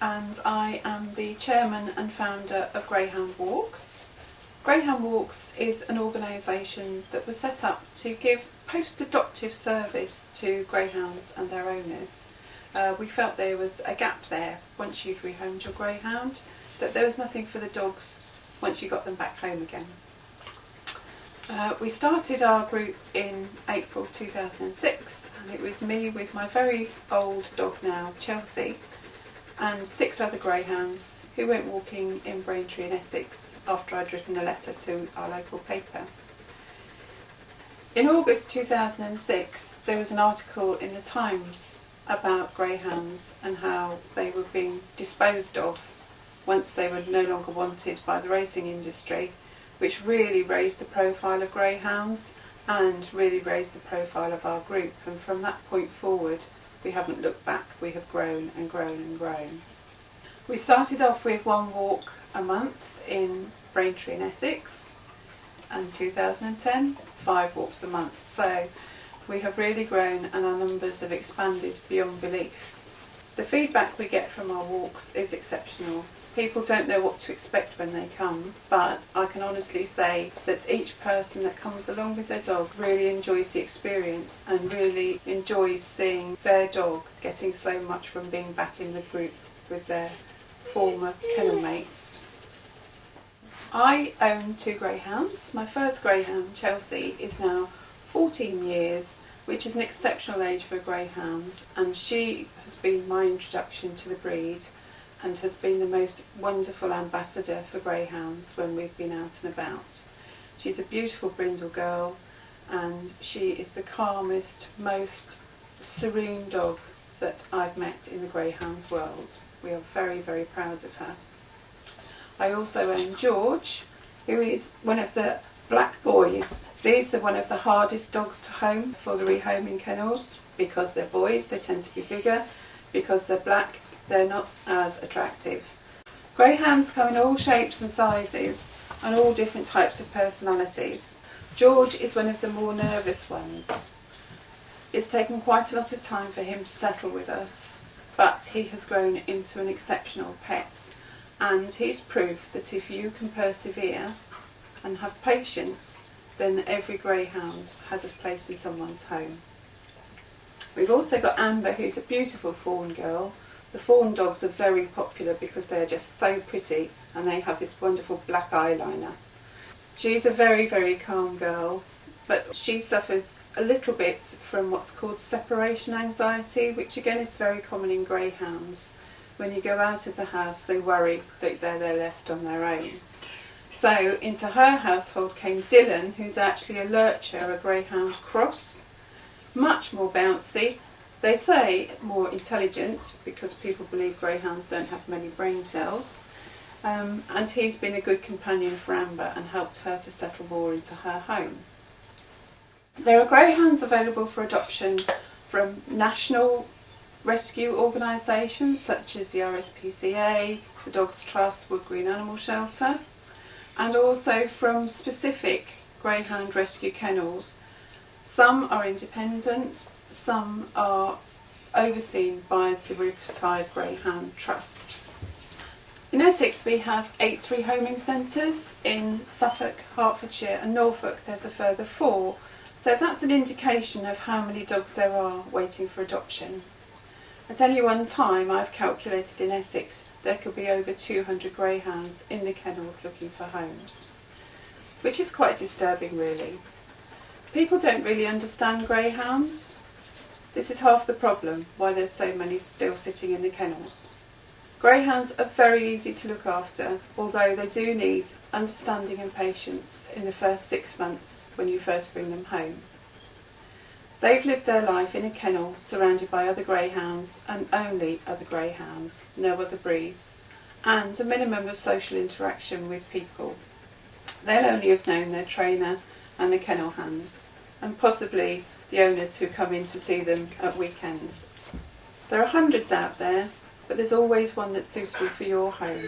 and I am the chairman and founder of Greyhound Walks. Greyhound Walks is an organisation that was set up to give post-adoptive service to greyhounds and their owners. We felt there was a gap there once you've rehomed your greyhound, that there was nothing for the dogs once you got them back home again. We started our group in April 2006, and it was me with my very old dog now, Chelsea, and 6 other greyhounds who went walking in Braintree in Essex after I'd written a letter to our local paper. In August 2006 there was an article in the Times about greyhounds and how they were being disposed of once they were no longer wanted by the racing industry, which really raised the profile of greyhounds and really raised the profile of our group, and from that point forward we haven't looked back. We have grown and grown and grown. We started off with 1 walk a month in Braintree in Essex, and 2010 5 walks a month, so we have really grown and our numbers have expanded beyond belief. The feedback we get from our walks is exceptional. People don't know what to expect when they come, but I can honestly say that each person that comes along with their dog really enjoys the experience and really enjoys seeing their dog getting so much from being back in the group with their former kennel mates. I own 2 greyhounds. My first greyhound, Chelsea, is now 14 years, which is an exceptional age for a greyhound, and she has been my introduction to the breed and has been the most wonderful ambassador for greyhounds when we've been out and about. She's a beautiful brindle girl, and she is the calmest, most serene dog that I've met in the greyhounds world. We are very, very proud of her. I also own George, who is one of the black boys. These are one of the hardest dogs to home for the rehoming kennels. Because they're boys, they tend to be bigger. Because they're black, they're not as attractive. Greyhounds come in all shapes and sizes and all different types of personalities. George is one of the more nervous ones. It's taken quite a lot of time for him to settle with us, but he has grown into an exceptional pet, and he's proof that if you can persevere and have patience, then every greyhound has a place in someone's home. We've also got Amber, who's a beautiful fawn girl. The fawn dogs are very popular because they're just so pretty and they have this wonderful black eyeliner. She's a very, very calm girl, but she suffers a little bit from what's called separation anxiety, which again is very common in greyhounds. When you go out of the house, they worry that they're left on their own. So into her household came Dylan, who's actually a lurcher, a greyhound cross, much more bouncy. They say more intelligent because people believe greyhounds don't have many brain cells, and he's been a good companion for Amber and helped her to settle more into her home. There are greyhounds available for adoption from national rescue organisations such as the RSPCA, the Dogs Trust, Wood Green Animal Shelter, and also from specific greyhound rescue kennels. Some are independent, some are overseen by the Retired Greyhound Trust. In Essex we have 8 rehoming centres. In Suffolk, Hertfordshire and Norfolk there's a further 4. So that's an indication of how many dogs there are waiting for adoption. At any one time I've calculated in Essex there could be over 200 greyhounds in the kennels looking for homes, which is quite disturbing really. People don't really understand greyhounds. This is half the problem, why there's so many still sitting in the kennels. Greyhounds are very easy to look after, although they do need understanding and patience in the first 6 months when you first bring them home. They've lived their life in a kennel surrounded by other greyhounds and only other greyhounds, no other breeds, and a minimum of social interaction with people. They'll only have known their trainer and the kennel hands, and possibly the owners who come in to see them at weekends. There are hundreds out there, but there's always one that's suitable for your home.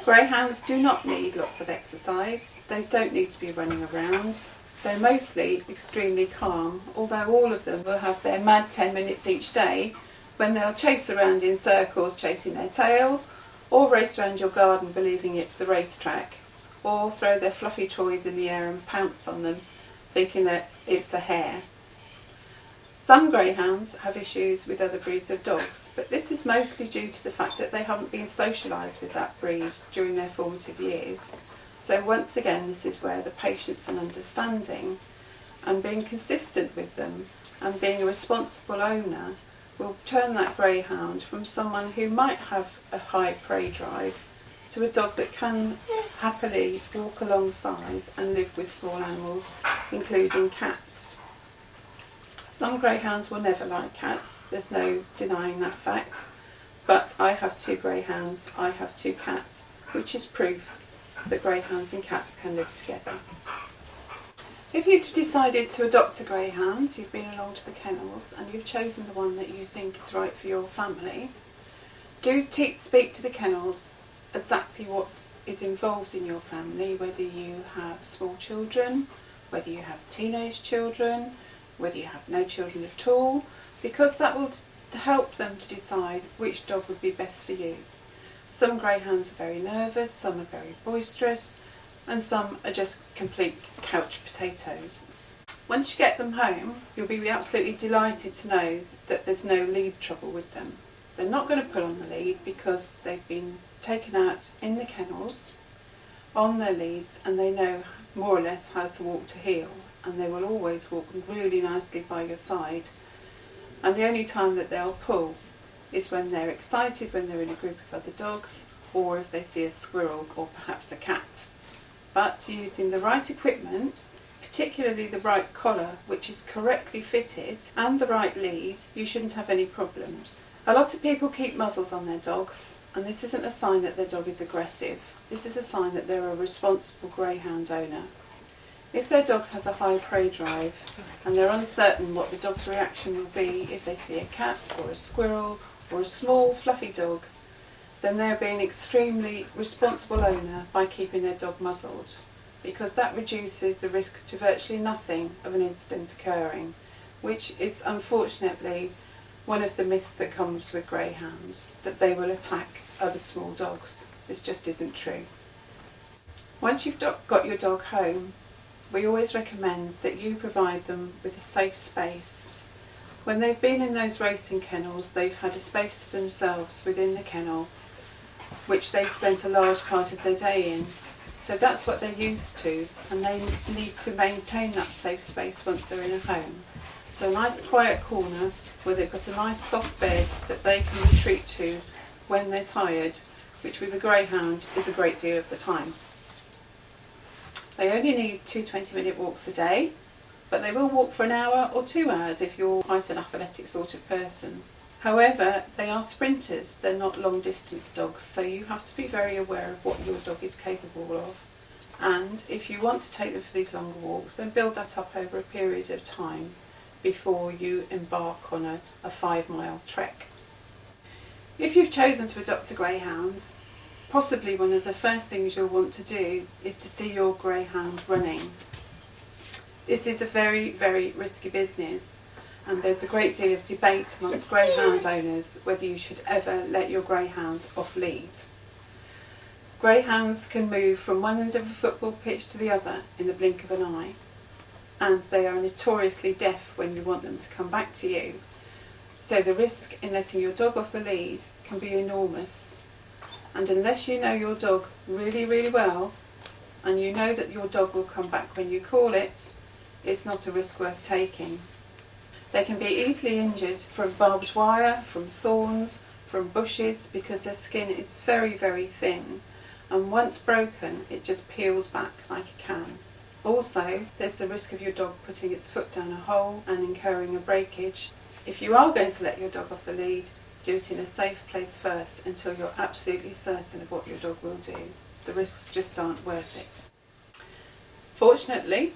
Greyhounds do not need lots of exercise. They don't need to be running around. They're mostly extremely calm, although all of them will have their mad 10 minutes each day when they'll chase around in circles chasing their tail, or race around your garden believing it's the racetrack, or throw their fluffy toys in the air and pounce on them thinking that it's the hare. Some greyhounds have issues with other breeds of dogs, but this is mostly due to the fact that they haven't been socialised with that breed during their formative years. So once again, this is where the patience and understanding and being consistent with them and being a responsible owner will turn that greyhound from someone who might have a high prey drive to a dog that can happily walk alongside and live with small animals, including cats. Some greyhounds will never like cats, there's no denying that fact, but I have 2 greyhounds, I have 2 cats, which is proof that greyhounds and cats can live together. If you've decided to adopt a greyhound, you've been along to the kennels and you've chosen the one that you think is right for your family, do speak to the kennels exactly what is involved in your family, whether you have small children, whether you have teenage children, whether you have no children at all, because that will help them to decide which dog would be best for you. Some greyhounds are very nervous, some are very boisterous, and some are just complete couch potatoes. Once you get them home, you'll be absolutely delighted to know that there's no lead trouble with them. They're not going to pull on the lead because they've been taken out in the kennels on their leads and they know more or less how to walk to heel, and they will always walk really nicely by your side, and the only time that they'll pull is when they're excited, when they're in a group of other dogs, or if they see a squirrel or perhaps a cat. But using the right equipment, particularly the right collar which is correctly fitted and the right lead, you shouldn't have any problems. A lot of people keep muzzles on their dogs, and this isn't a sign that their dog is aggressive. This is a sign that they're a responsible greyhound owner. If their dog has a high prey drive and they're uncertain what the dog's reaction will be if they see a cat or a squirrel or a small fluffy dog, then they're being an extremely responsible owner by keeping their dog muzzled, because that reduces the risk to virtually nothing of an incident occurring, which is unfortunately one of the myths that comes with greyhounds, that they will attack other small dogs. This just isn't true. Once you've got your dog home, we always recommend that you provide them with a safe space. When they've been in those racing kennels, they've had a space to themselves within the kennel, which they've spent a large part of their day in. So that's what they're used to, and they need to maintain that safe space once they're in a home. So a nice quiet corner where they've got a nice soft bed that they can retreat to when they're tired, which with a greyhound is a great deal of the time. They only need 2 20-minute walks a day, but they will walk for an hour or 2 hours if you're quite an athletic sort of person. However, they are sprinters, they're not long distance dogs, so you have to be very aware of what your dog is capable of. And if you want to take them for these longer walks, then build that up over a period of time before you embark on a 5-mile trek. If you've chosen to adopt a greyhound, possibly one of the first things you'll want to do is to see your greyhound running. This is a very, very risky business, and there's a great deal of debate amongst greyhound owners whether you should ever let your greyhound off lead. Greyhounds can move from one end of a football pitch to the other in the blink of an eye, and they are notoriously deaf when you want them to come back to you. So the risk in letting your dog off the lead can be enormous, and unless you know your dog really, really well, and you know that your dog will come back when you call it, it's not a risk worth taking. They can be easily injured from barbed wire, from thorns, from bushes, because their skin is very, very thin, and once broken it just peels back like a can. Also, there's the risk of your dog putting its foot down a hole and incurring a breakage. If you are going to let your dog off the lead, do it in a safe place first until you're absolutely certain of what your dog will do. The risks just aren't worth it. Fortunately,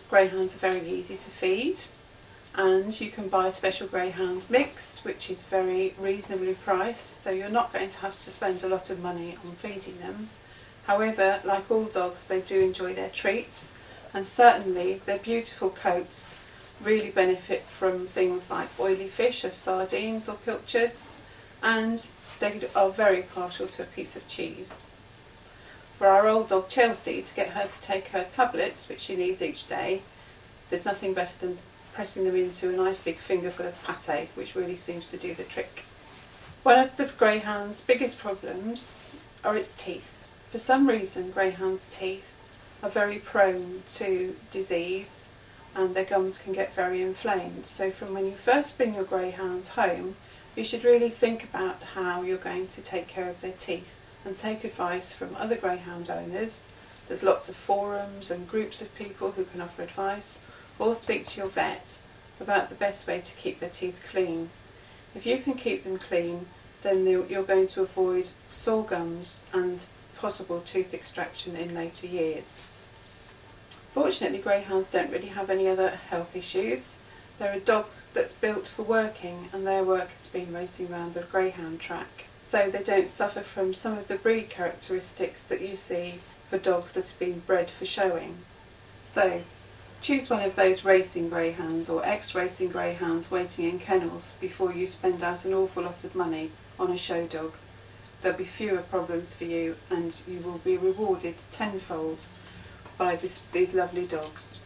greyhounds are very easy to feed, and you can buy a special greyhound mix which is very reasonably priced, so you're not going to have to spend a lot of money on feeding them. However, like all dogs, they do enjoy their treats, and certainly their beautiful coats really benefit from things like oily fish of sardines or pilchards, and they are very partial to a piece of cheese. For our old dog Chelsea, to get her to take her tablets, which she needs each day, there's nothing better than pressing them into a nice big fingerful of pate, which really seems to do the trick. One of the greyhound's biggest problems are its teeth. For some reason, greyhounds' teeth are very prone to disease and their gums can get very inflamed. So from when you first bring your greyhounds home, you should really think about how you're going to take care of their teeth and take advice from other greyhound owners. There's lots of forums and groups of people who can offer advice, or speak to your vet about the best way to keep their teeth clean. If you can keep them clean, then you're going to avoid sore gums and possible tooth extraction in later years. Fortunately, greyhounds don't really have any other health issues. They're a dog that's built for working, and their work has been racing around the greyhound track. So they don't suffer from some of the breed characteristics that you see for dogs that have been bred for showing. So choose one of those racing greyhounds or ex-racing greyhounds waiting in kennels before you spend out an awful lot of money on a show dog. There'll be fewer problems for you, and you will be rewarded tenfold by these lovely dogs.